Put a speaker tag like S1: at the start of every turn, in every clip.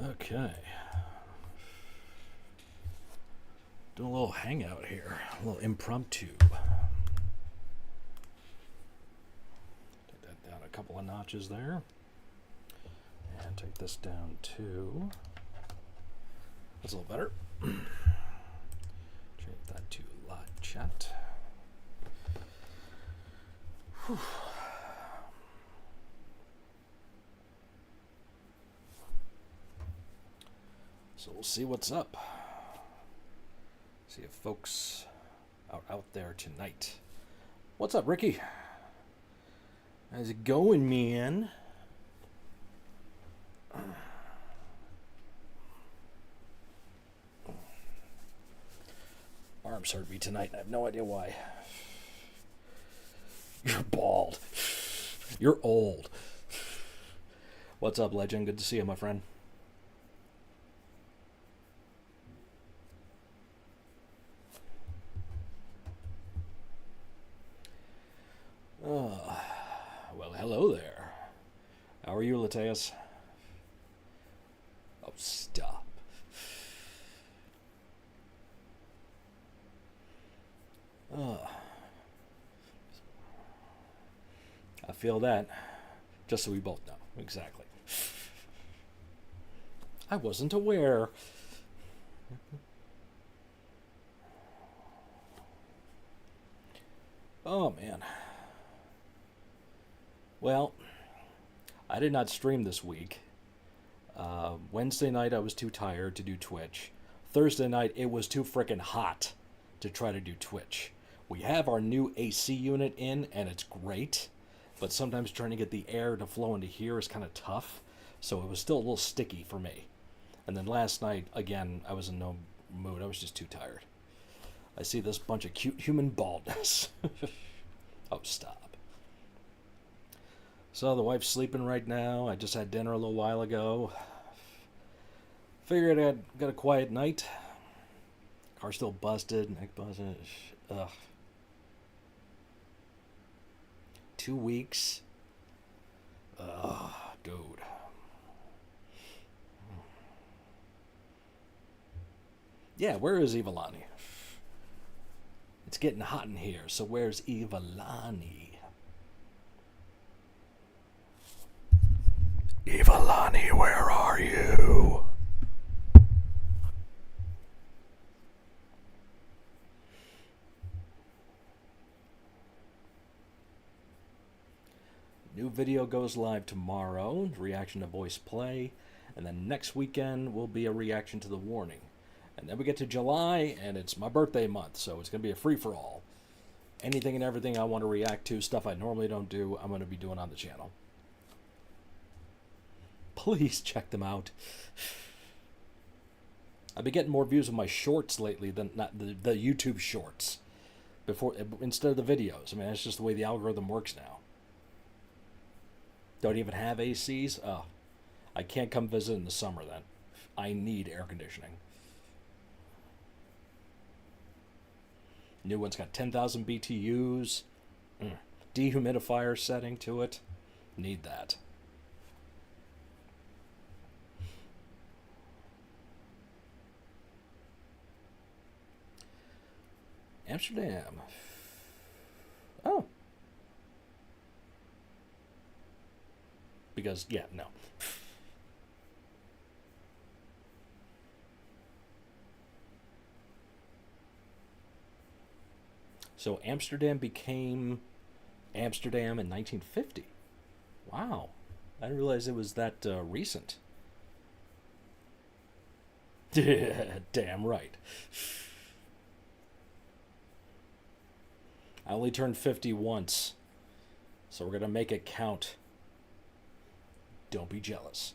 S1: Okay. Doing a little hangout here, a little impromptu. Take that down a couple of notches there. And take this down too. That's a little better. Change that to live chat. Whew. So we'll see what's up. See if folks are out there tonight. What's up, Ricky? How's it going, man? Arms hurt me tonight. I have no idea why. You're bald. You're old. What's up, legend? Good to see you, my friend. Well, hello there. How are you, Lateus? Oh, stop. I feel that. Just so we both know. Exactly. I wasn't aware. Oh, man. Well, I did not stream this week. Wednesday night I was too tired to do Twitch. Thursday night it was too frickin' hot to try to do Twitch. We have our new AC unit in and it's great, but sometimes trying to get the air to flow into here is kind of tough, so it was still a little sticky for me. And then last night, again, I was in no mood. I was just too tired. I see this bunch of cute human baldness. Oh, stop. So the wife's sleeping right now. I just had dinner a little while ago. Figured I'd got a quiet night. Car still busted, neck busted. Ugh. 2 weeks. Ugh, dude. Yeah, where is Ivalani? It's getting hot in here, so where's Ivalani? Ivalani, where are you? New video goes live tomorrow, reaction to Voice Play, and then next weekend will be a reaction to The Warning. And then we get to July, and it's my birthday month, so it's going to be a free-for-all. Anything and everything I want to react to, stuff I normally don't do, I'm going to be doing on the channel. Please check them out. I've been getting more views of my shorts lately than not the YouTube shorts instead of the videos. I mean, that's just the way the algorithm works now. Don't even have ACs? Oh, I can't come visit in the summer then. I need air conditioning. New one's got 10,000 BTUs. Dehumidifier setting to it. Need that. Amsterdam. Oh. Because, yeah, no. So Amsterdam became Amsterdam in 1950. Wow. I didn't realize it was that recent. Damn right. I only turned 50 once, so we're going to make it count. Don't be jealous.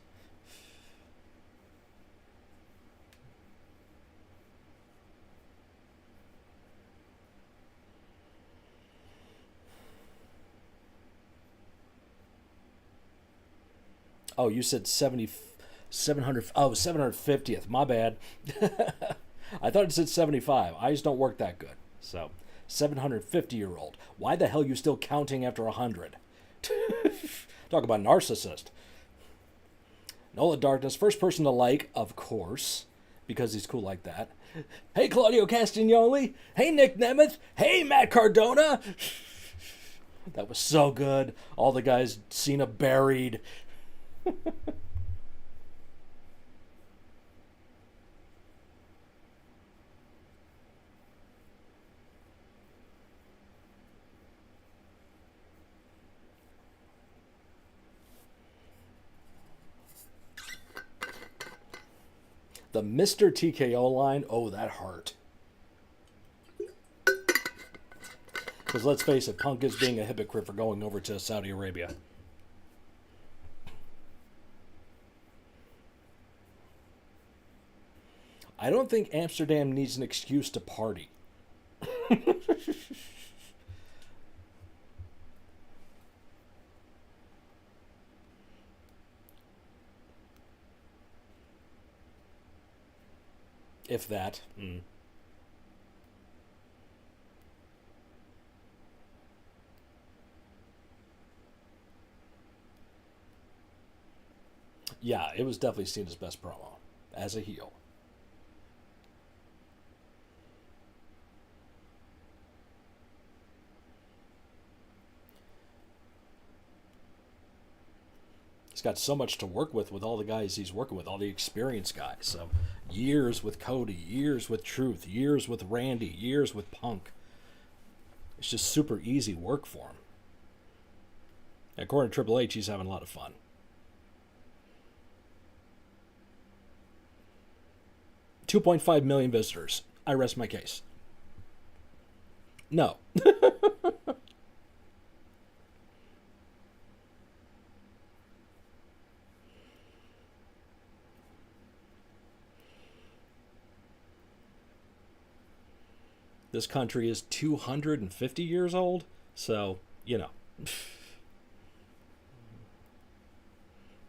S1: Oh, you said 700. Oh, 750th. My bad. I thought it said 75. Eyes don't work that good. So, 750-year-old. Why the hell are you still counting after 100? Talk about narcissist. Nola Darkness, first person to like, of course, because he's cool like that. Hey, Claudio Castagnoli. Hey, Nick Nemeth. Hey, Matt Cardona. That was so good. All the guys Cena buried. The Mr. TKO line, oh, that hurt. Because let's face it, Punk is being a hypocrite for going over to Saudi Arabia. I don't think Amsterdam needs an excuse to party. If that. Yeah, it was definitely Cena's best promo as a heel. He's got so much to work with all the guys he's working with, all the experienced guys. So years with Cody, years with Truth, years with Randy, years with Punk. It's just super easy work for him. According to Triple H, he's having a lot of fun. 2.5 million visitors. I rest my case. No. This country is 250 years old, so, you know.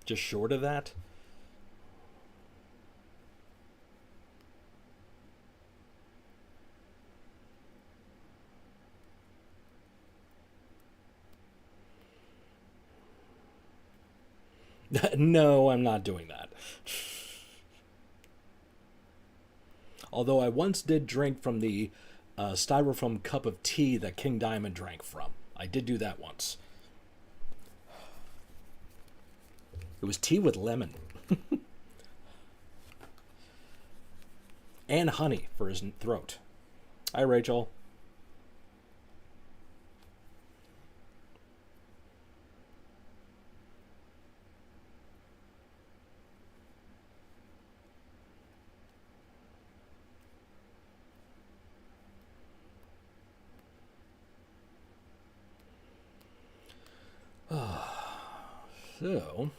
S1: Just short of that. No, I'm not doing that. Although I once did drink from the styrofoam cup of tea that King Diamond drank from. I did do that once. It was tea with lemon. And honey for his throat. Hi, Rachel. So,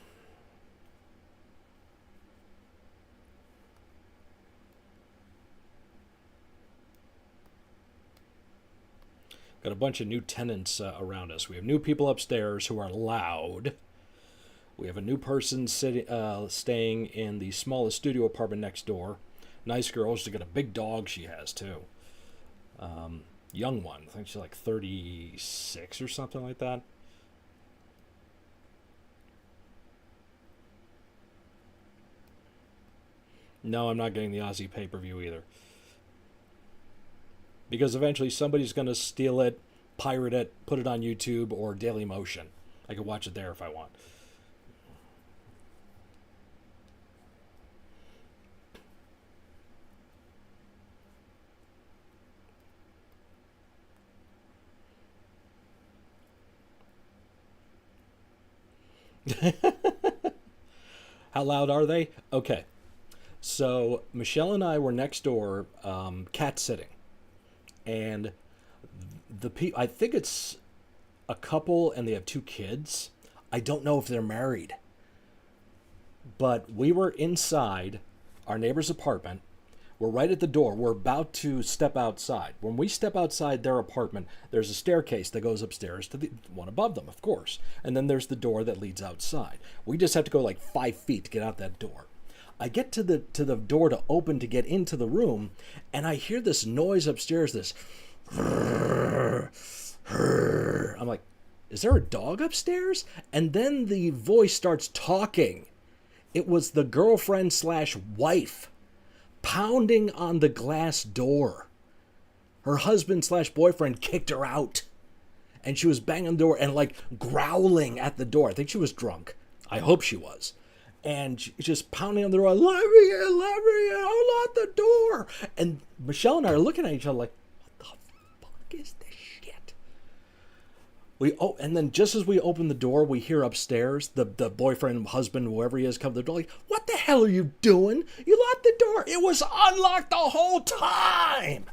S1: got a bunch of new tenants around us. We have new people upstairs who are loud. We have a new person staying in the smallest studio apartment next door. Nice girl. She's got a big dog she has, too. Young one. I think she's like 36 or something like that. No, I'm not getting the Aussie pay-per-view either. Because eventually somebody's going to steal it, pirate it, put it on YouTube or Daily Motion. I could watch it there if I want. How loud are they? Okay. So Michelle and I were next door, cat sitting, and I think it's a couple, and they have two kids. I don't know if they're married, but we were inside our neighbor's apartment. We're right at the door. We're about to step outside. When we step outside their apartment, there's a staircase that goes upstairs to the one above them, of course, and then there's the door that leads outside. We just have to go like 5 feet to get out that door. I get to the door to open to get into the room, and I hear this noise upstairs, this I'm like, is there a dog upstairs? And then the voice starts talking It was the girlfriend slash wife pounding on the glass door. Her husband slash boyfriend kicked her out. And she was banging the door and like growling at the door. I think she was drunk. I hope she was. And just pounding on the door, let me in, unlock the door. And Michelle and I are looking at each other like, what the fuck is this shit? And then just as we open the door, we hear upstairs the boyfriend, husband, whoever he is, come to the door like, what the hell are you doing? You locked the door. It was unlocked the whole time.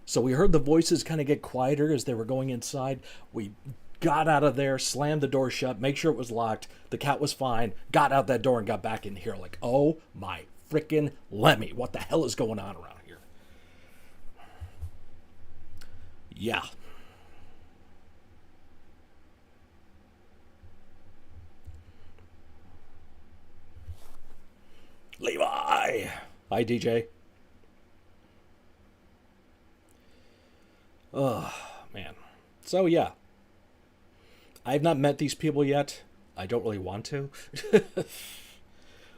S1: So we heard the voices kind of get quieter as they were going inside. We got out of there, slammed the door shut, make sure it was locked. The cat was fine, got out that door and got back in here like, oh my freaking Lemmy, what the hell is going on around here? Yeah. Levi! Hi, DJ. Oh, man. So, yeah. I have not met these people yet. I don't really want to.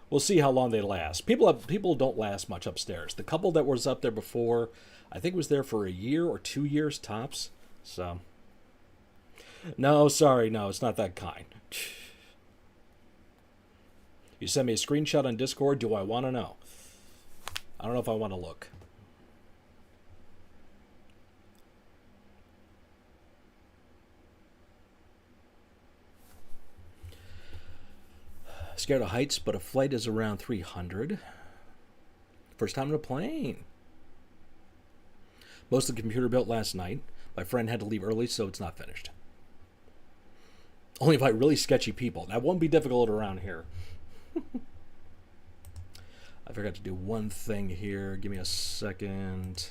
S1: We'll see how long they last. People don't last much upstairs. The couple that was up there before, I think was there for a year or 2 years tops. So, no, sorry, no, it's not that kind. You sent me a screenshot on Discord. Do I want to know? I don't know if I want to look. Scared of heights, but a flight is around 300. First time on a plane. Most of the computer built last night. My friend had to leave early, so it's not finished. Only by really sketchy people. That won't be difficult around here. I forgot to do one thing here. Give me a second.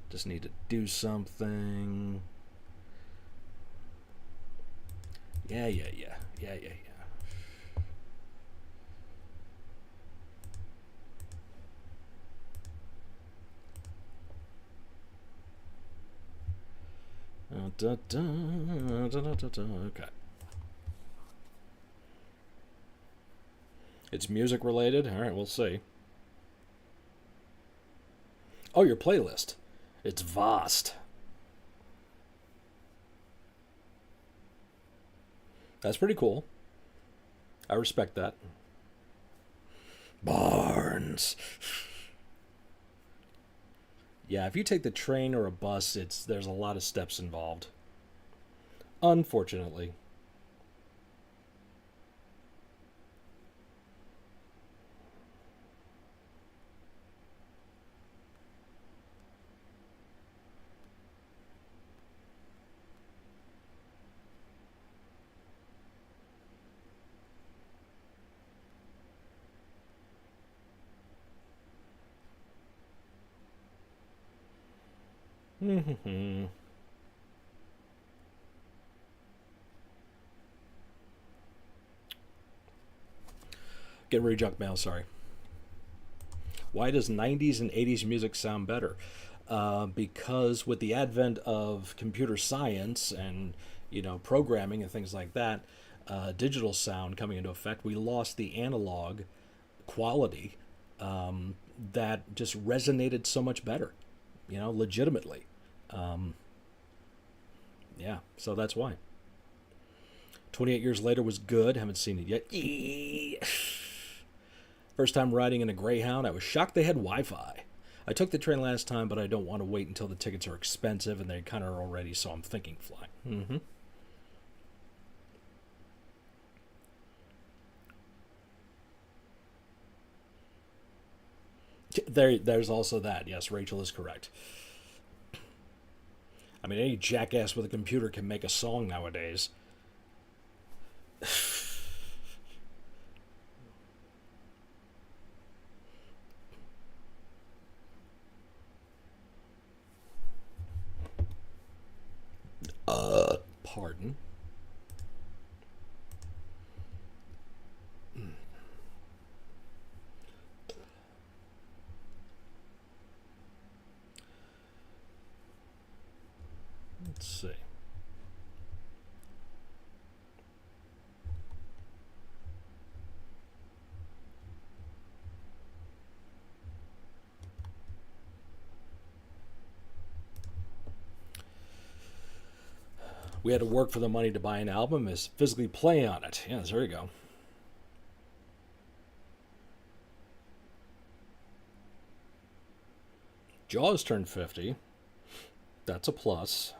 S1: Just need to do something. Yeah. Okay. It's music related? Alright, we'll see. Oh, your playlist. It's vast. That's pretty cool. I respect that. Barnes. Yeah, if you take the train or a bus, there's a lot of steps involved. Unfortunately. Get rid of junk mail, sorry. Why does 90s and 80s music sound better? Because with the advent of computer science and, programming and things like that, digital sound coming into effect, we lost the analog quality that just resonated so much better, legitimately. Yeah, so that's why. 28 years later was good. Haven't seen it yet. First time riding in a Greyhound, I was shocked they had Wi-Fi. I took the train last time, but I don't want to wait until the tickets are expensive, and they kind of are already, so I'm thinking flying. There's also that. Yes, Rachel is correct. I mean, any jackass with a computer can make a song nowadays. Pardon. Let's see. We had to work for the money to buy an album is physically play on it. Yes, there you go. Jaws turned 50. That's a plus.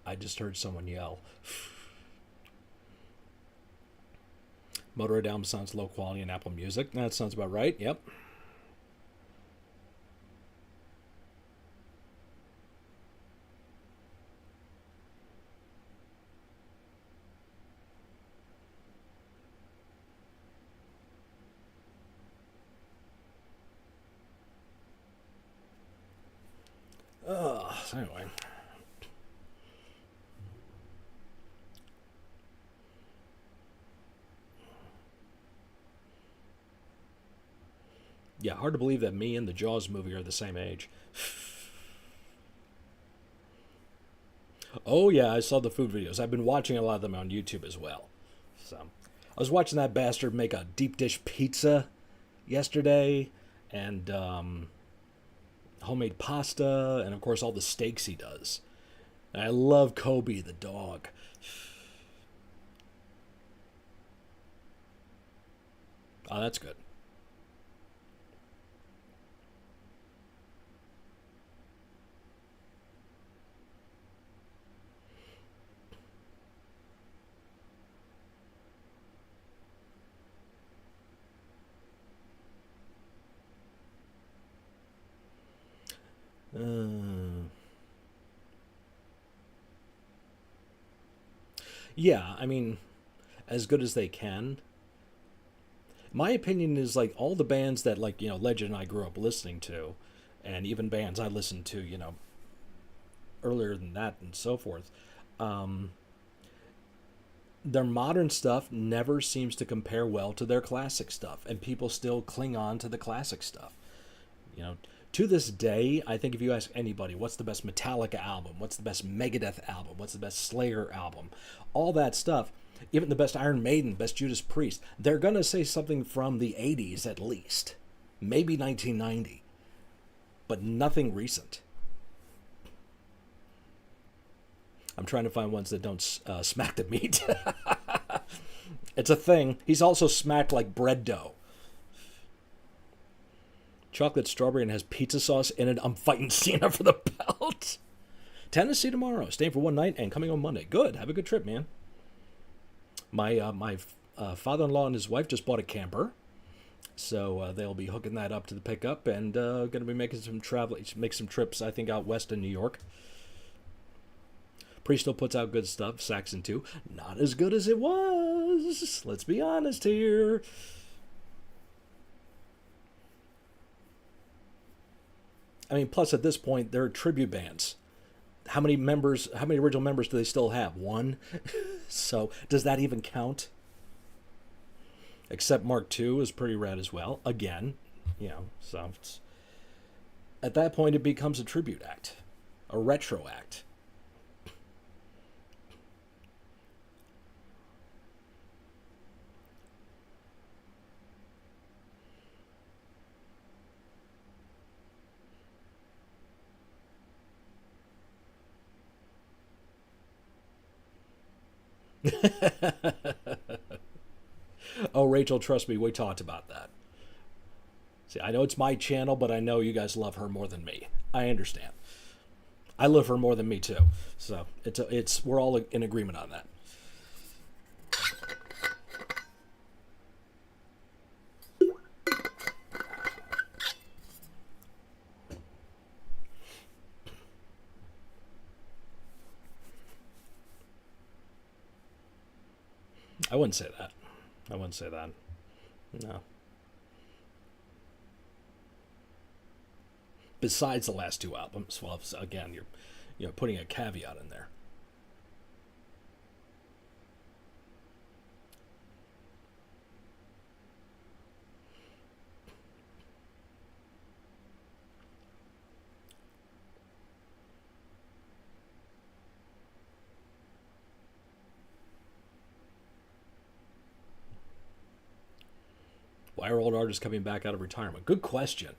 S1: I just heard someone yell. Motorhead album sounds low quality in Apple Music. That sounds about right. Yep. So anyway. Yeah, hard to believe that me and the Jaws movie are the same age. Oh yeah, I saw the food videos. I've been watching a lot of them on YouTube as well. So I was watching that bastard make a deep dish pizza yesterday, and homemade pasta, and of course all the steaks he does. And I love Kobe the dog. Oh, that's good. Uh, yeah, I mean, as good as they can. My opinion is like all the bands that like Legend and I grew up listening to, and even bands I listened to earlier than that and so forth. Um, their modern stuff never seems to compare well to their classic stuff, and people still cling on to the classic stuff. You know, to this day, I think if you ask anybody, what's the best Metallica album? What's the best Megadeth album? What's the best Slayer album? All that stuff, even the best Iron Maiden, best Judas Priest, they're going to say something from the 80s at least. Maybe 1990, but nothing recent. I'm trying to find ones that don't smack the meat. It's a thing. He's also smacked like bread dough. Chocolate strawberry and has pizza sauce in it. I'm fighting Cena for the belt. Tennessee tomorrow. Staying for one night and coming on Monday. Good. Have a good trip, man. My father-in-law and his wife just bought a camper, so they'll be hooking that up to the pickup and going to be making some travel, make some trips. I think out west in New York. Priest still puts out good stuff. Saxon too. Not as good as it was. Let's be honest here. I mean, plus at this point, they're tribute bands. How many members? How many original members do they still have? One. So does that even count? Except Mark II is pretty rad as well. Again, so at that point it becomes a tribute act, a retro act. Oh, Rachel, trust me, we talked about that. See, I know it's my channel, but I know you guys love her more than me. I understand. I love her more than me too. So it's we're all in agreement on that. I wouldn't say that. I wouldn't say that. No. Besides the last two albums, well, again, you're putting a caveat in there. Why are old artists coming back out of retirement? Good question.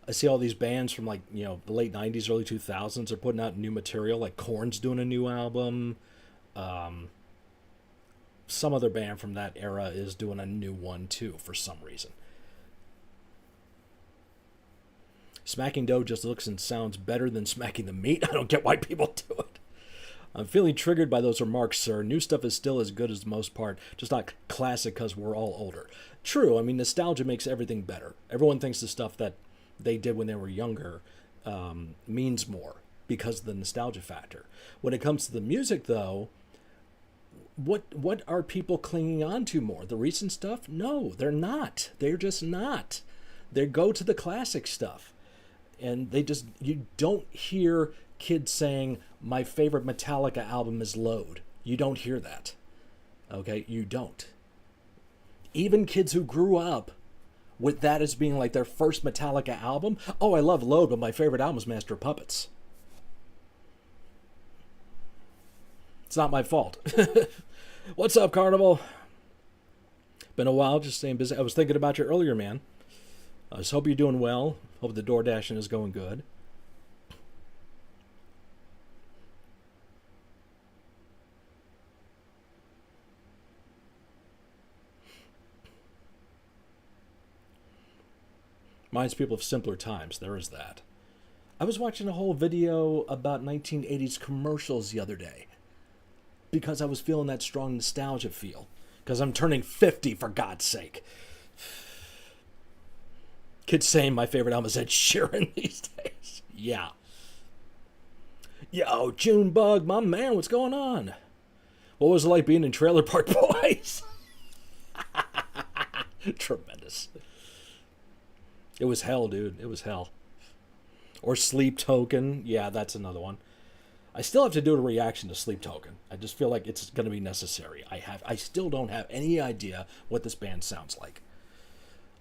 S1: I see all these bands from like the late '90s, early 2000s are putting out new material. Like Korn's doing a new album. Um, some other band from that era is doing a new one too for some reason. Smacking dough just looks and sounds better than smacking the meat. I don't get why people do it. I'm feeling triggered by those remarks, sir. New stuff is still as good as the most part, just not classic because we're all older. True, I mean, nostalgia makes everything better. Everyone thinks the stuff that they did when they were younger means more because of the nostalgia factor. When it comes to the music, though, what are people clinging on to more? The recent stuff? No, they're not. They're just not. They go to the classic stuff. And you don't hear kids saying, my favorite Metallica album is Load. You don't hear that. Okay? You don't. Even kids who grew up with that as being like their first Metallica album, oh, I love Load, but my favorite album is Master of Puppets. It's not my fault. What's up, Carnival? Been a while, just staying busy. I was thinking about you earlier, man. I just hope you're doing well. Hope the door dashing is going good. Reminds people of simpler times. There is that. I was watching a whole video about 1980s commercials the other day because I was feeling that strong nostalgia feel. Because I'm turning 50, for God's sake. Kids saying my favorite album is Ed Sheeran these days. Yeah. Yo, Junebug, my man, what's going on? What was it like being in Trailer Park Boys? Tremendous. It was hell, dude. It was hell. Or Sleep Token. Yeah, that's another one. I still have to do a reaction to Sleep Token. I just feel like it's going to be necessary. I still don't have any idea what this band sounds like.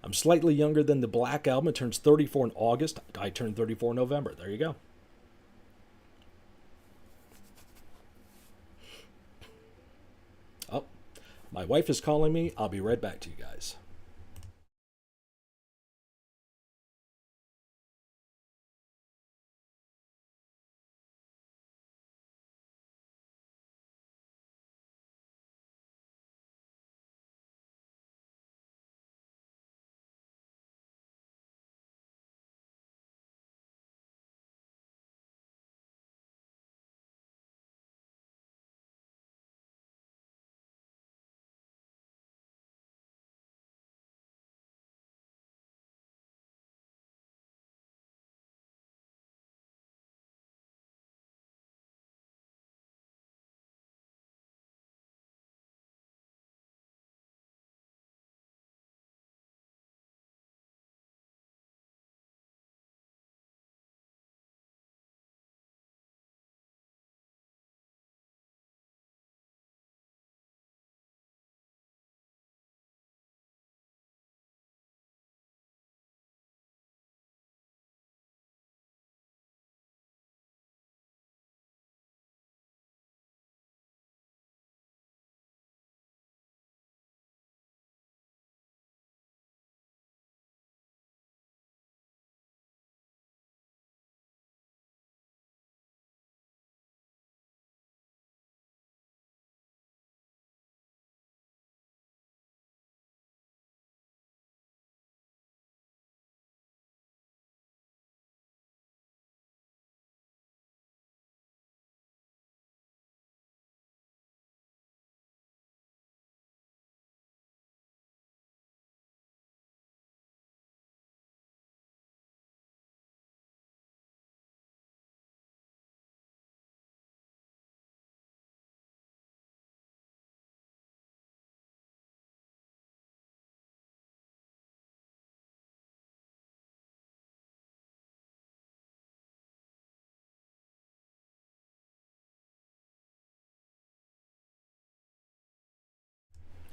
S1: I'm slightly younger than the Black Album. It turns 34 in August. I turned 34 in November. There you go. Oh, my wife is calling me. I'll be right back to you guys.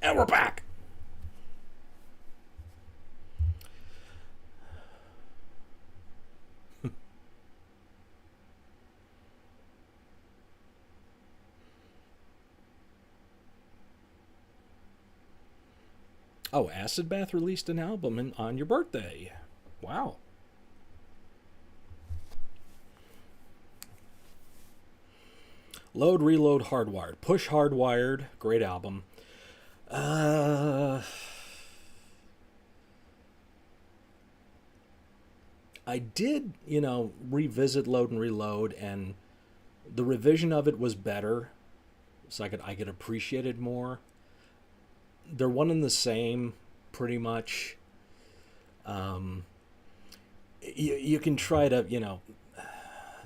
S1: And we're back. Oh, Acid Bath released an album on your birthday. Wow. Load, Reload, Hardwired. Push Hardwired, great album. I did, revisit Load and Reload, and the revision of it was better, so I could appreciate it more. They're one and the same, pretty much. You can try to,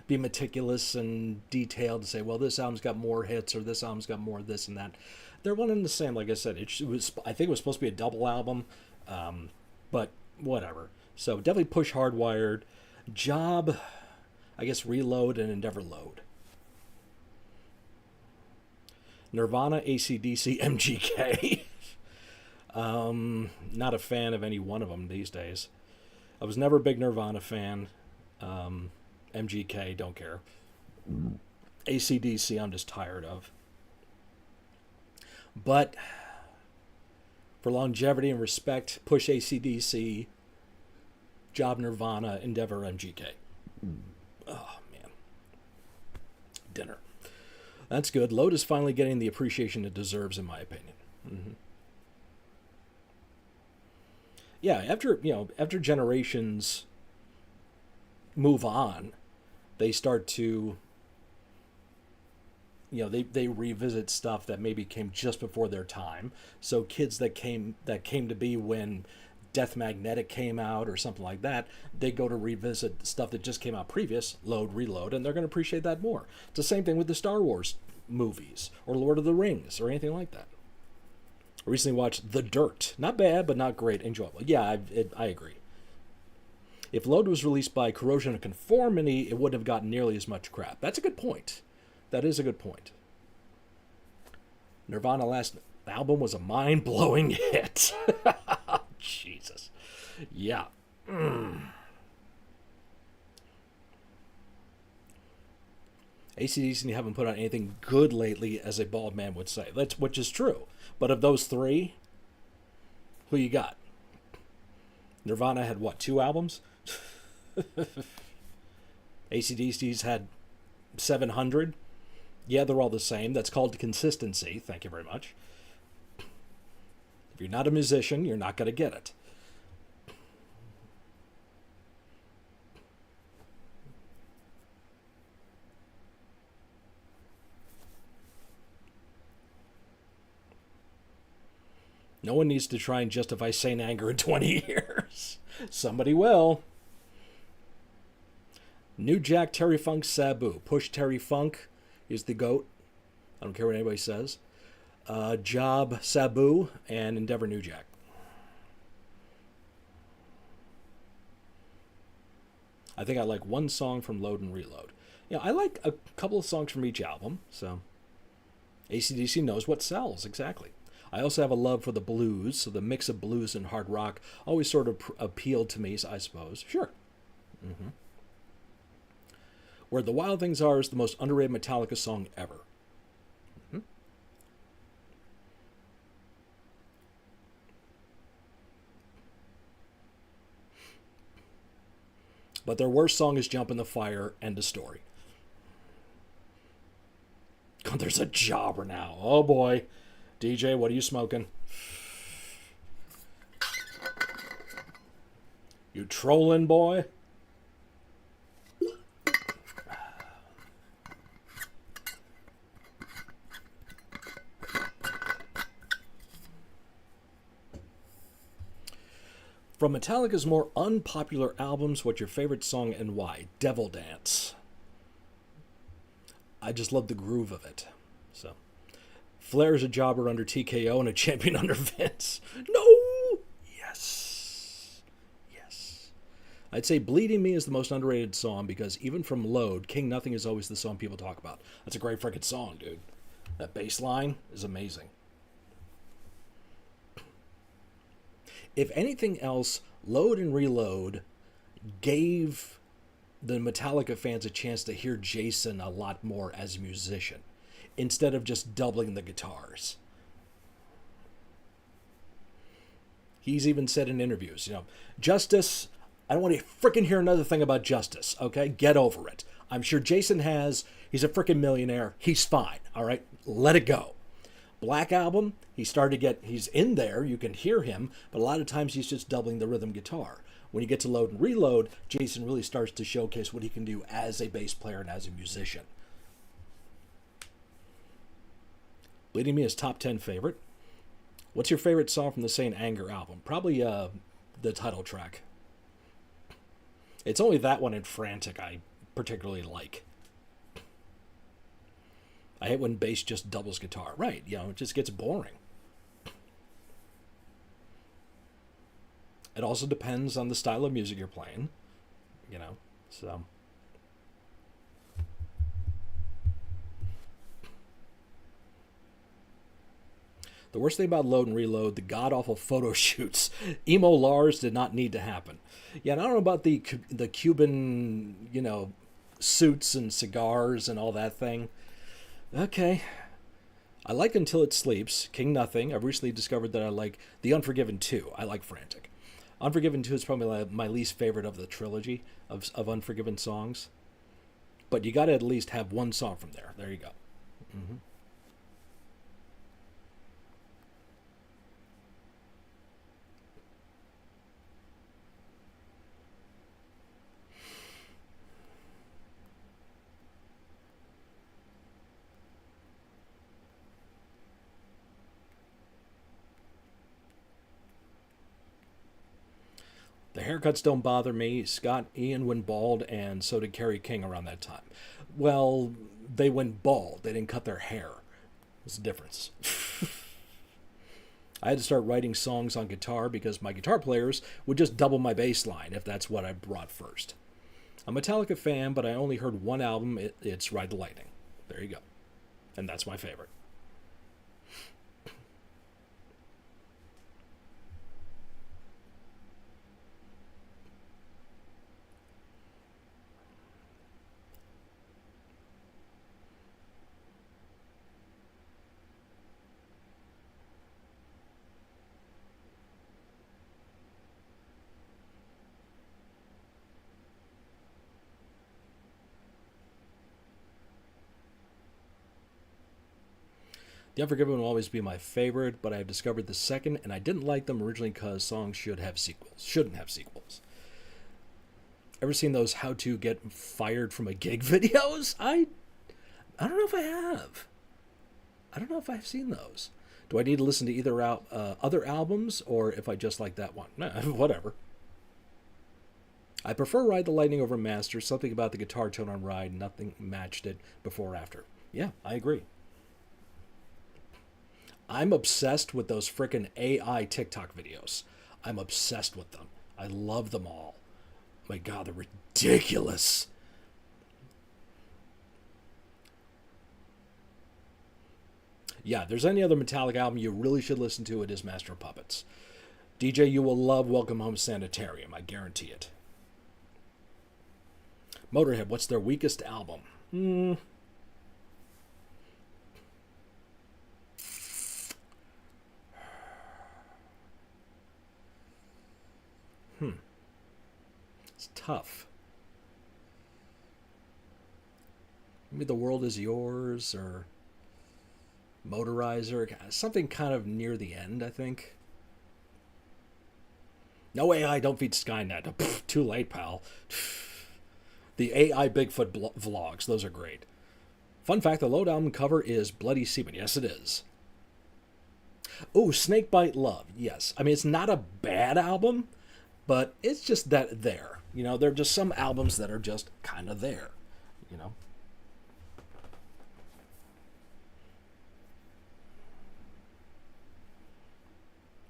S1: be meticulous and detailed to say, well, this album's got more hits or this album's got more of this and that. They're one and the same. Like I said, I think it was supposed to be a double album, but whatever. So definitely Push Hardwired, Job, I guess Reload, and Endeavor Load. Nirvana, AC/DC, MGK. Not a fan of any one of them these days. I was never a big Nirvana fan. MGK, don't care. AC/DC, I'm just tired of. But for longevity and respect, Push AC/DC, Job Nirvana, Endeavor MGK. Oh, man. Dinner. That's good. Load is finally getting the appreciation it deserves, in my opinion. Mm-hmm. Yeah, after generations move on, they start to, they revisit stuff that maybe came just before their time. So kids that came to be when Death Magnetic came out or something like that, they go to revisit stuff that just came out previous, Load, Reload, and they're going to appreciate that more. It's the same thing with the Star Wars movies or Lord of the Rings or anything like that. I recently watched The Dirt. Not bad, but not great. Enjoyable. Yeah, I agree. If Load was released by Corrosion of Conformity, it wouldn't have gotten nearly as much crap. That's a good point. That is a good point. Nirvana last album was a mind-blowing hit. Jesus. Yeah. AC/DC haven't put out anything good lately, as a bald man would say. Which is true. But of those three, who you got? Nirvana had what, 2 albums? AC/DC's had 700. Yeah, they're all the same. That's called consistency. Thank you very much. If you're not a musician, you're not going to get it. No one needs to try and justify Saint Anger in 20 years. Somebody will. New Jack, Terry Funk, Sabu. Push Terry Funk is the GOAT. I don't care what anybody says. Job, Sabu, and Endeavor, New Jack. I think I like one song from Load and Reload. I like a couple of songs from each album, so AC/DC knows what sells, exactly. I also have a love for the blues, so the mix of blues and hard rock always sort of appealed to me, I suppose. Sure. Mm-hmm. Where the Wild Things Are is the most underrated Metallica song ever. Mm-hmm. But their worst song is Jump in the Fire, end of story. God, there's a jobber now. Oh boy. DJ, what are you smoking? You trolling, boy? From Metallica's more unpopular albums, what's your favorite song and why? Devil Dance. I just love the groove of it. So, Flair's a jobber under TKO and a champion under Vince. No! Yes. Yes. I'd say Bleeding Me is the most underrated song because even from Load, King Nothing is always the song people talk about. That's a great freaking song, dude. That bass line is amazing. If anything else, Load and Reload gave the Metallica fans a chance to hear Jason a lot more as a musician instead of just doubling the guitars. He's even said in interviews, Justice, I don't want to freaking hear another thing about Justice, okay? Get over it. I'm sure Jason he's a freaking millionaire. He's fine, all right? Let it go. Black Album, he's in there, you can hear him, but a lot of times he's just doubling the rhythm guitar. When you get to Load and Reload, Jason really starts to showcase what he can do as a bass player and as a musician. Bleeding Me is top 10 favorite. What's your favorite song from the Saint Anger album? Probably the title track. It's only that one and Frantic I particularly like. I hate when bass just doubles guitar. Right, it just gets boring. It also depends on the style of music you're playing, so. The worst thing about Load and Reload, the god-awful photo shoots. Emo Lars did not need to happen. Yeah, and I don't know about the Cuban, suits and cigars and all that thing. Okay. I like Until It Sleeps, King Nothing. I've recently discovered that I like The Unforgiven 2. I like Frantic. Unforgiven 2 is probably my least favorite of the trilogy of Unforgiven songs. But you got to at least have one song from there. There you go. Mm-hmm. The haircuts don't bother me. Scott Ian went bald, and so did Kerry King around that time. Well, they went bald. They didn't cut their hair. There's a difference. I had to start writing songs on guitar because my guitar players would just double my bass line if that's what I brought first. I'm a Metallica fan, but I only heard one album. It's Ride the Lightning. There you go. And that's my favorite. The Unforgiven will always be my favorite, but I have discovered the second, and I didn't like them originally because songs shouldn't have sequels. Ever seen those how to get fired from a gig videos? I don't know if I have. I don't know if I've seen those. Do I need to listen to either other albums, or if I just like that one? Nah, whatever. I prefer Ride the Lightning over Master. Something about the guitar tone on Ride, nothing matched it before or after. Yeah, I agree. I'm obsessed with those frickin' AI TikTok videos. I'm obsessed with them. I love them all. My God, they're ridiculous. Yeah, if there's any other Metallica album you really should listen to, it is Master of Puppets. DJ, you will love Welcome Home Sanitarium. I guarantee it. Motorhead, what's their weakest album? It's tough. Maybe The World Is Yours or Motorizer. Something kind of near the end, I think. No AI, don't feed Skynet. Pfft, too late, pal. The AI Bigfoot vlogs, those are great. Fun fact, the Load album cover is Bloody Semen. Yes, it is. Oh, Snakebite Love. Yes. I mean, it's not a bad album, but it's just that there. There are just some albums that are just kind of there.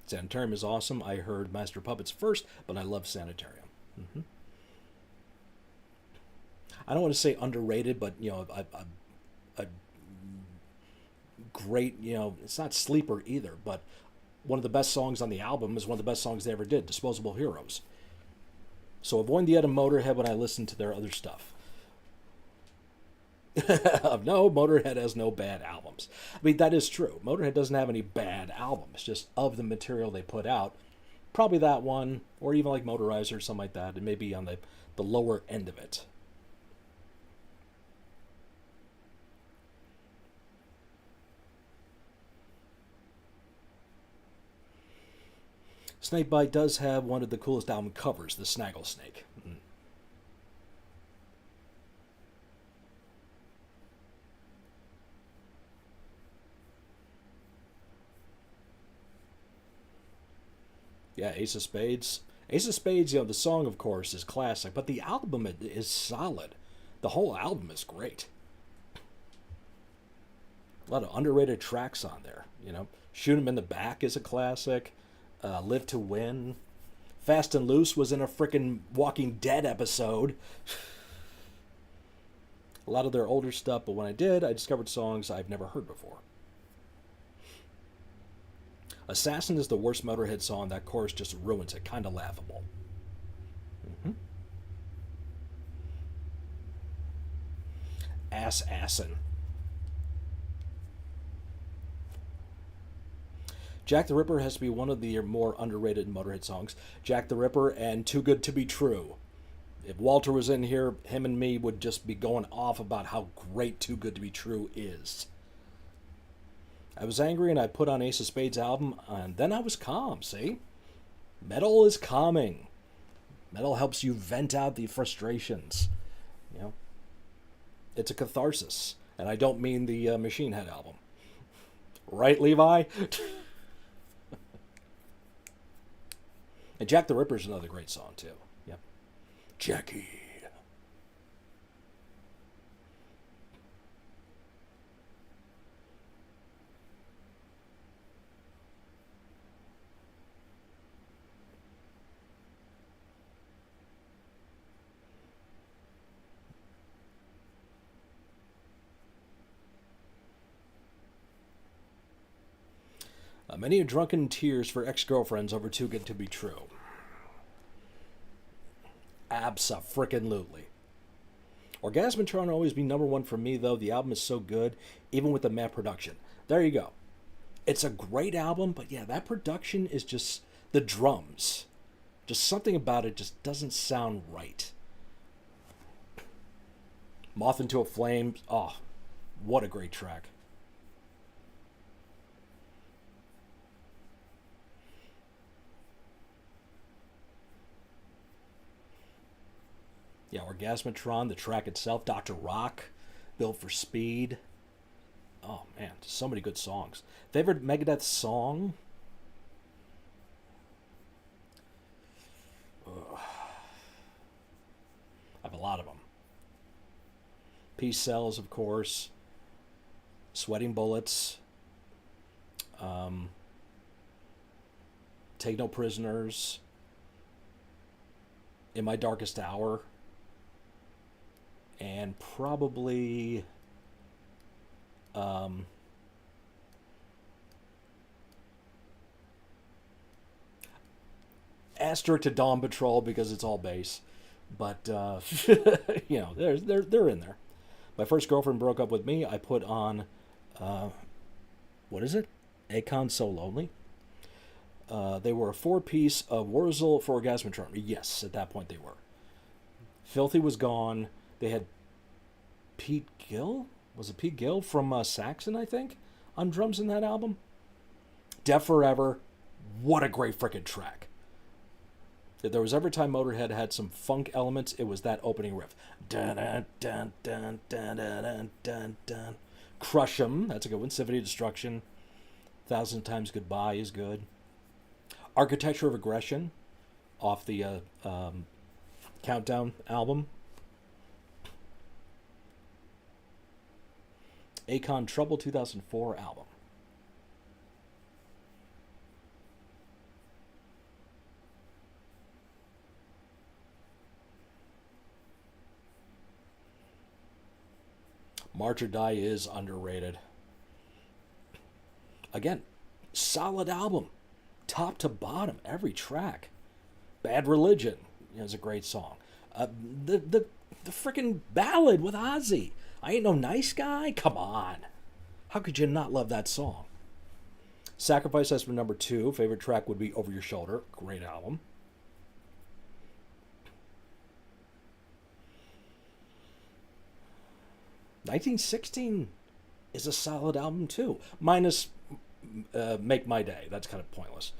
S1: Sanitarium is awesome. I heard Master Puppets first, but I love Sanitarium. Mm-hmm. I don't want to say underrated, but a great, it's not sleeper either, but one of the best songs on the album is one of the best songs they ever did, Disposable Heroes. So avoid the end of Motorhead when I listen to their other stuff. No, Motorhead has no bad albums. I mean, that is true. Motorhead doesn't have any bad albums, just of the material they put out. Probably that one, or even like Motorizer or something like that. It may be on the lower end of it. Snakebite does have one of the coolest album covers, the Snaggle Snake. Yeah, Ace of Spades. Ace of Spades, the song, of course, is classic, but the album is solid. The whole album is great. A lot of underrated tracks on there. Shoot 'em in the Back is a classic. Live to Win. Fast and Loose was in a freaking Walking Dead episode. A lot of their older stuff, but when I did, I discovered songs I've never heard before. Assassin is the worst Motorhead song. That chorus just ruins it. Kind of laughable. Mm-hmm. Assin. Jack the Ripper has to be one of the more underrated Motorhead songs. Jack the Ripper and Too Good to Be True. If Walter was in here, him and me would just be going off about how great Too Good to Be True is. I was angry and I put on Ace of Spades album, and then I was calm, see? Metal is calming. Metal helps you vent out the frustrations. It's a catharsis. And I don't mean the Machine Head album. Right, Levi? And Jack the Ripper is another great song, too. Yep. Jackie. Many are drunken tears for ex-girlfriends over Too Good to Be True. Abso-frickin-lutely. Orgasmatron will always be number one for me, though. The album is so good, even with the matte production. There you go. It's a great album, but yeah, that production is just the drums. Just something about it just doesn't sound right. Moth into a Flame. Oh, what a great track. Yeah, Orgasmatron, the track itself, Dr. Rock, Built for Speed. Oh, man, so many good songs. Favorite Megadeth song? Ugh. I have a lot of them. Peace Cells, of course. Sweating Bullets. Take No Prisoners. In My Darkest Hour. And probably asterisk to Dawn Patrol because it's all bass, but they're in there. My first girlfriend broke up with me. I put on what is it? Akon So Lonely. They were a 4-piece of Wurzel for Orgasmatron. Yes, at that point they were. Filthy was gone. They had Pete Gill? Was it Pete Gill from Saxon, I think, on drums in that album? Deaf Forever. What a great freaking track. If there was ever a time Motorhead had some funk elements, it was that opening riff. Dun dun dun dun dun dun dun dun. Crush 'em. That's a good one. Symphony of Destruction. Thousand Times Goodbye is good. Architecture of Aggression off the Countdown album. Akon Trouble 2004 album. March or Die is underrated. Again, solid album. top to bottom, every track. Bad Religion is a great song. The freaking ballad with Ozzy. I Ain't No Nice Guy? Come on. How could you not love that song? Sacrifice has been number 2. Favorite track would be Over Your Shoulder. Great album. "1916" is a solid album too. Minus Make My Day. That's kind of pointless.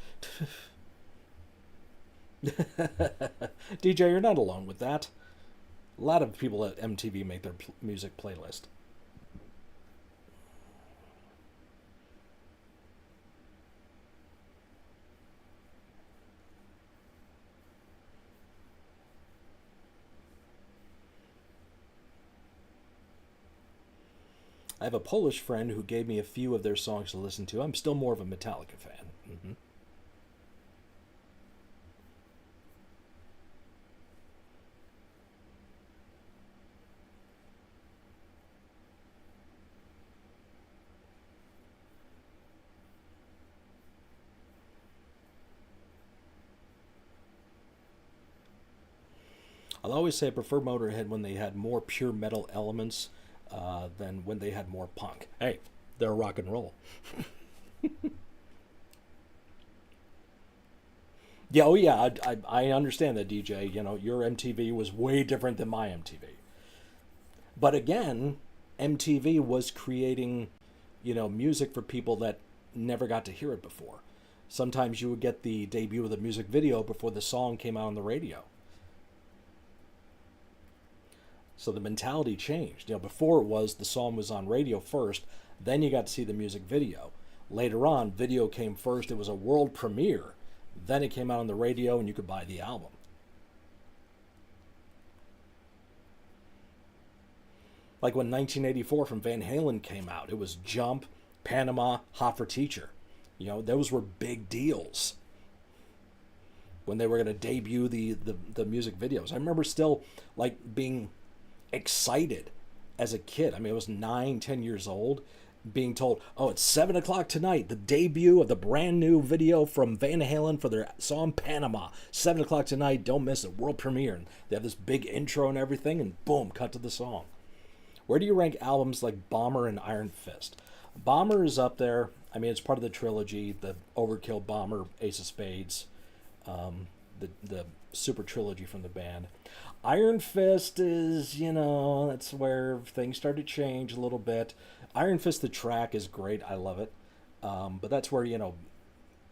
S1: DJ, you're not alone with that. A lot of people at MTV make their music playlist. I have a Polish friend who gave me a few of their songs to listen to. I'm still more of a Metallica fan. I'll always say I prefer Motorhead when they had more pure metal elements than when they had more punk. Hey, they're rock and roll. Yeah, oh yeah, I understand that, DJ. You know, your MTV was way different than my MTV. But again, MTV was creating, music for people that never got to hear it before. Sometimes you would get the debut of the music video before the song came out on the radio. So the mentality changed. Before it was the song was on radio first, then you got to see the music video. Later on, video came first. It was a world premiere. Then it came out on the radio and you could buy the album. Like when 1984 from Van Halen came out, it was Jump, Panama, Hot for Teacher. Those were big deals when they were going to debut the music videos. I remember still being excited as a kid. I was 9, 10 years old, being told, oh, it's 7 o'clock tonight, the debut of the brand new video from Van Halen for their song Panama. 7 o'clock tonight, don't miss it, world premiere. And they have this big intro and everything, and boom, cut to the song. Where do you rank albums like Bomber and Iron Fist? Bomber is up there. It's part of the trilogy, the Overkill, Bomber, Ace of Spades, the super trilogy from the band. Iron Fist is, that's where things start to change a little bit. Iron Fist, the track is great. I love it. But that's where,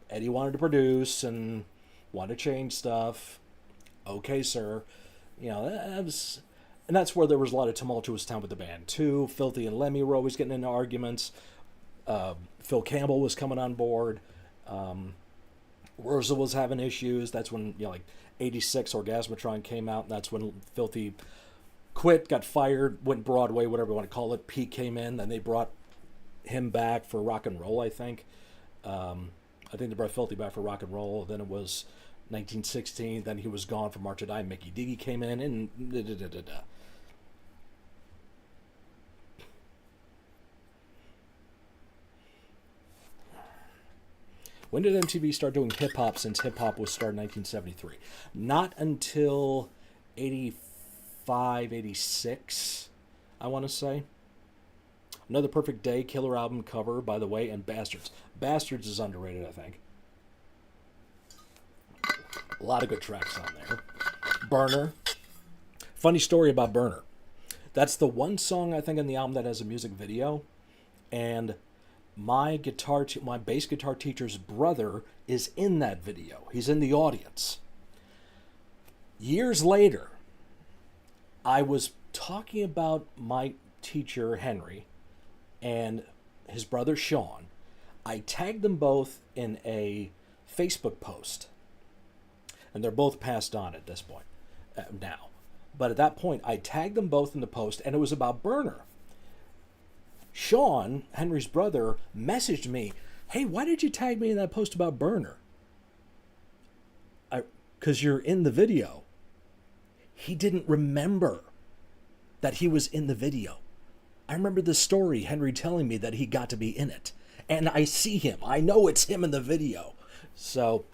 S1: Eddie wanted to produce and wanted to change stuff. Okay, sir. And that's where there was a lot of tumultuous time with the band, too. Filthy and Lemmy were always getting into arguments. Phil Campbell was coming on board. Wurzel was having issues. That's when, 86 Orgasmatron came out, and that's when Filthy quit, got fired, went Broadway, whatever you want to call it. Pete came in, then they brought him back for rock and roll, I think. I think they brought Filthy back for rock and roll. Then it was 1916. Then he was gone for March or Die. Mickey Diggy came in, and da-da-da-da-da. When did MTV start doing hip-hop, since hip-hop was started in 1973? Not until 85, 86, I want to say. Another Perfect Day, killer album cover, by the way, and Bastards. Bastards is underrated, I think. A lot of good tracks on there. Burner. Funny story about Burner. That's the one song, I think, on the album that has a music video, and my bass guitar teacher's brother is in that video. He's in the audience. Years later, I was talking about my teacher, Henry, and his brother, Sean. I tagged them both in a Facebook post. And they're both passed on at this point, now. But at that point, I tagged them both in the post, and it was about Burner. Sean, Henry's brother, messaged me, hey, why did you tag me in that post about Burner? Because you're in the video. He didn't remember that he was in the video. I remember the story, Henry telling me that he got to be in it. And I see him. I know it's him in the video. So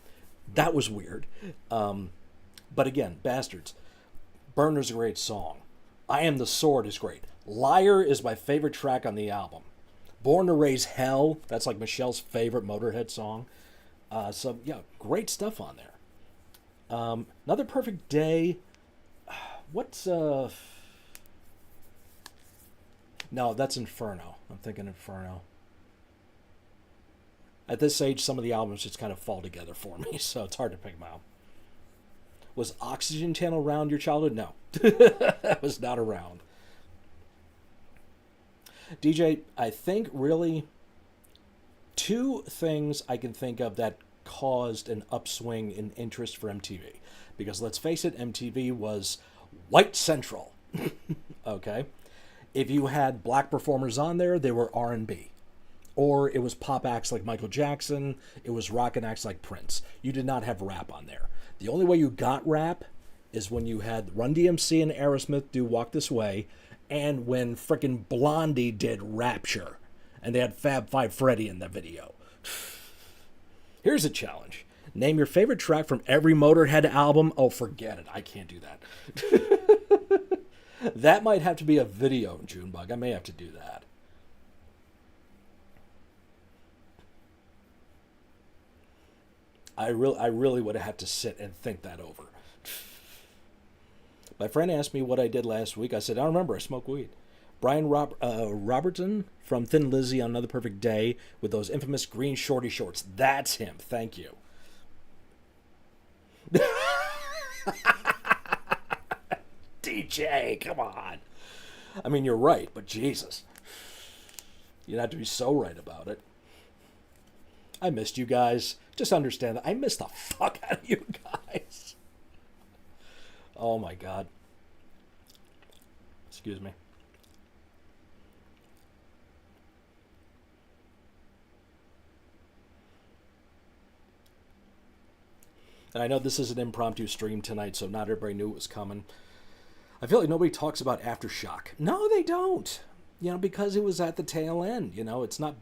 S1: that was weird. But again, Bastards. Burner's a great song. I Am the Sword is great. Liar is my favorite track on the album. Born to Raise Hell, that's like Michelle's favorite Motorhead song. So, yeah, great stuff on there. Another Perfect Day. What's, No, that's Inferno. I'm thinking Inferno. At this age, some of the albums just kind of fall together for me, so it's hard to pick them out. Was Oxygen Channel around your childhood? No. That was not around. DJ, I think really two things I can think of that caused an upswing in interest for MTV. Because let's face it, MTV was white central. Okay? If you had black performers on there, they were R&B. Or it was pop acts like Michael Jackson. It was rock and acts like Prince. You did not have rap on there. The only way you got rap is when you had Run DMC and Aerosmith do Walk This Way, and when frickin' Blondie did Rapture, and they had Fab Five Freddy in the video. Here's a challenge. Name your favorite track from every Motorhead album. Oh, forget it. I can't do that. That might have to be a video, Junebug. I may have to do that. I really would have had to sit and think that over. My friend asked me what I did last week. I said, I don't remember. I smoked weed. Brian Robertson from Thin Lizzy on Another Perfect Day with those infamous green shorty shorts. That's him. Thank you. DJ, come on. I mean, you're right, but Jesus. You don't have to be so right about it. I missed you guys. Just understand that I missed the fuck out of you guys. Oh my God. Excuse me. And I know this is an impromptu stream tonight, so not everybody knew it was coming. I feel like nobody talks about Aftershock. No, they don't. You know, because it was at the tail end. You know, it's not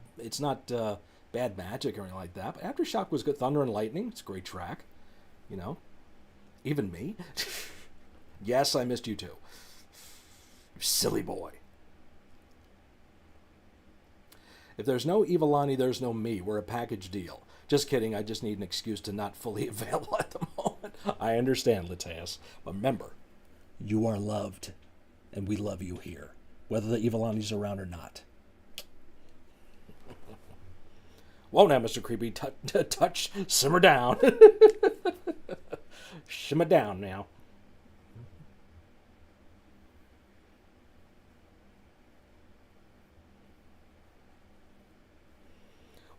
S1: Bad Magic or anything like that. But Aftershock was good. Thunder and Lightning. It's a great track. You know, even me. Yes, I missed you too. You silly boy. If there's no Ivalani, there's no me. We're a package deal. Just kidding. I just need an excuse to not fully available at the moment. I understand, Lataeus. But remember, you are loved, and we love you here, whether the Ivalani's around or not. Whoa now, Mr. Creepy. Touch. Simmer down. Simmer down now.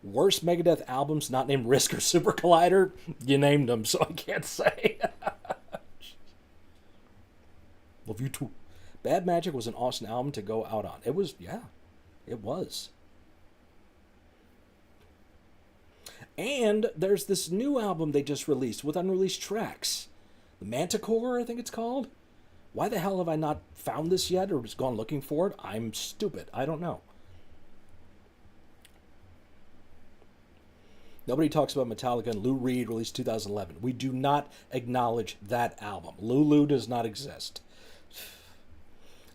S1: Worst Megadeth albums not named Risk or Super Collider? You named them, so I can't say. Love you too. Bad Magic was an awesome album to go out on. It was, yeah, it was. And there's this new album they just released with unreleased tracks. The Manticore, I think it's called. Why the hell have I not found this yet or just gone looking for it? I'm stupid. I don't know. Nobody talks about Metallica and Lou Reed released 2011. We do not acknowledge that album. Lulu does not exist.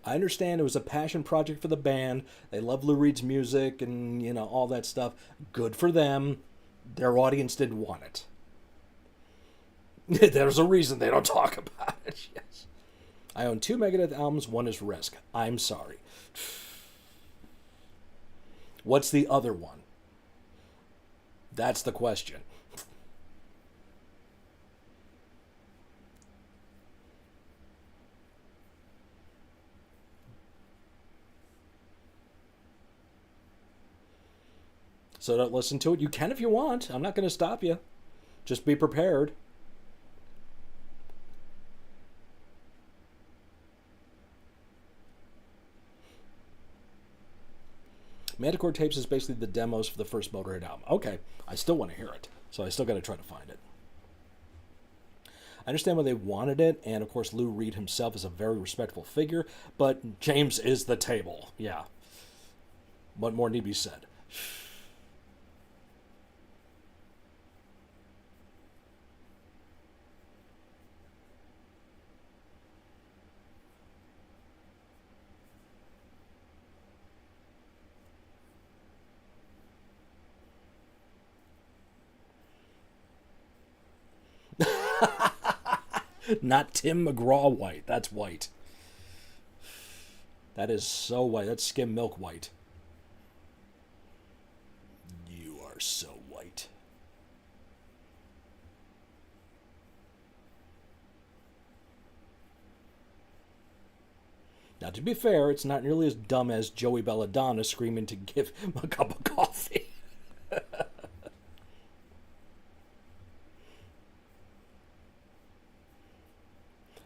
S1: I understand it was a passion project for the band. They love Lou Reed's music and, you know, all that stuff. Good for them. Their audience didn't want it. There's a reason they don't talk about it. Yes. I own 2 Megadeth albums. One is Risk. I'm sorry. What's the other one? That's the question. So don't listen to it. You can if you want. I'm not going to stop you. Just be prepared. Manticore Tapes is basically the demos for the first Motorhead album. Okay, I still want to hear it, so I still got to try to find it. I understand why they wanted it, and of course Lou Reed himself is a very respectful figure, but James is the table. Yeah. What more need be said? Not Tim McGraw white. That's white. That is so white. That's skim milk white. You are so white. Now, to be fair, it's not nearly as dumb as Joey Belladonna screaming to give him a cup of coffee.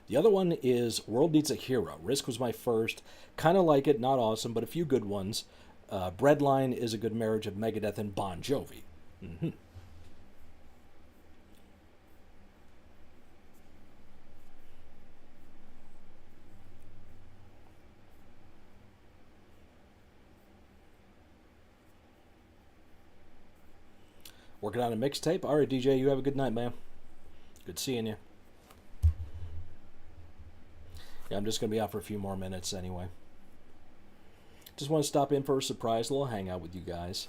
S1: The other one is World Needs a Hero. Risk was my first. Kind of like it, not awesome, but a few good ones. Breadline is a good marriage of Megadeth and Bon Jovi. Mm-hmm. Working on a mixtape? All right, DJ, you have a good night, man. Good seeing you. Yeah, I'm just going to be out for a few more minutes anyway. Just want to stop in for a surprise little hangout with you guys.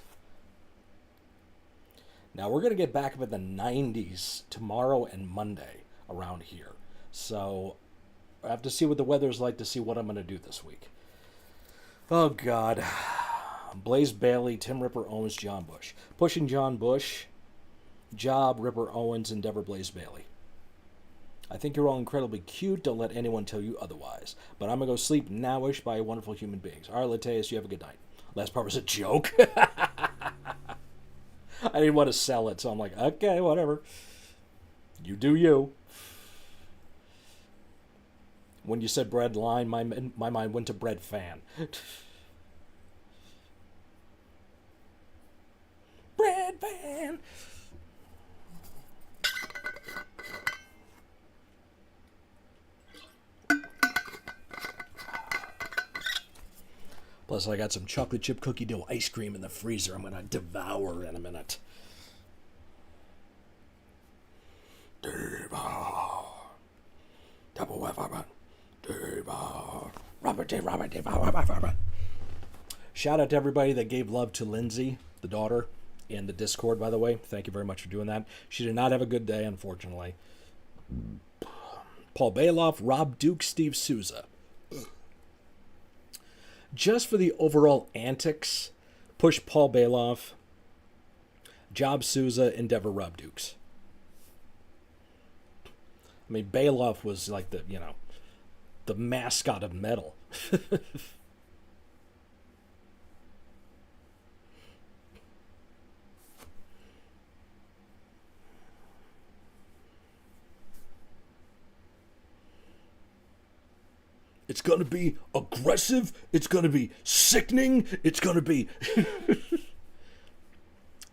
S1: Now, we're going to get back up in the 90s tomorrow and Monday around here. So, I have to see what the weather's like to see what I'm going to do this week. Oh, God. Blaze Bayley, Tim Ripper Owens, John Bush. Pushing John Bush, Job, Ripper Owens, Endeavor, Blaze Bayley. I think you're all incredibly cute. Don't let anyone tell you otherwise. But I'm going to go sleep nowish by wonderful human beings. All right, Lateus, you have a good night. Last part was a joke. I didn't want to sell it, so I'm like, okay, whatever. You do you. When you said bread line, my mind went to bread fan. Bread fan. Plus, I got some chocolate chip cookie dough ice cream in the freezer I'm going to devour in a minute. Shout out to everybody that gave love to Lindsay, the daughter, in the Discord, by the way. Thank you very much for doing that. She did not have a good day, unfortunately. Paul Bailoff, Rob Duke, Steve Souza. Just for the overall antics, push Paul Bailoff, Job Souza, Endeavor Rob Dukes. I mean, Bailoff was like the mascot of metal. It's going to be aggressive. It's going to be sickening. It's going to be...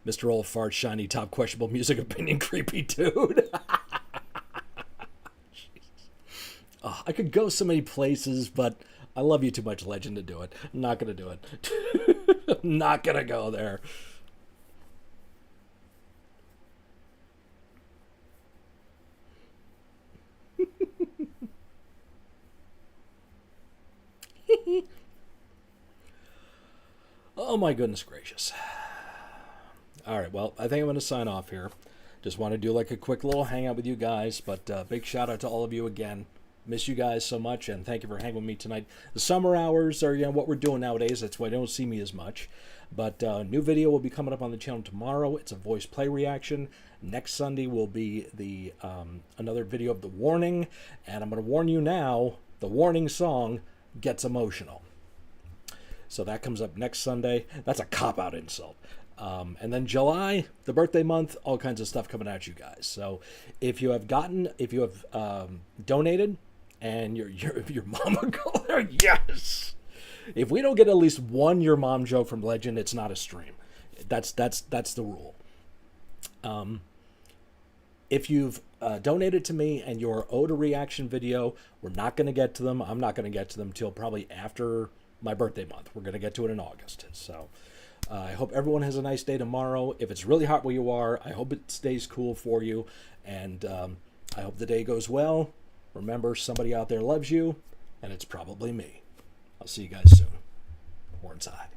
S1: Mr. Old Fart, shiny top, questionable music opinion, creepy dude. Oh, I could go so many places, but I love you too much, Legend, to do it. I'm not going to do it. I'm not going to go there. Oh my goodness gracious. All right, well, I think I'm going to sign off here. Just want to do like a quick little hangout with you guys, but big shout out to all of you again. Miss you guys so much, and thank you for hanging with me tonight. The summer hours are what we're doing nowadays. That's why you don't see me as much. But new video will be coming up on the channel tomorrow. It's a voice play reaction. Next Sunday will be the another video of The Warning, and I'm going to warn you now, the Warning song gets emotional. So that comes up next Sunday. That's a cop-out insult. And then July, the birthday month, all kinds of stuff coming at you guys. So if you have donated and your mama go there, yes. If we don't get at least one your mom joke from Legend, it's not a stream. That's the rule. If you've donated to me and you're owed a reaction video, we're not going to get to them. I'm not going to get to them till probably after my birthday month. We're going to get to it in August. So I hope everyone has a nice day tomorrow. If it's really hot where you are, I hope it stays cool for you. And I hope the day goes well. Remember, somebody out there loves you, and it's probably me. I'll see you guys soon. Hornside.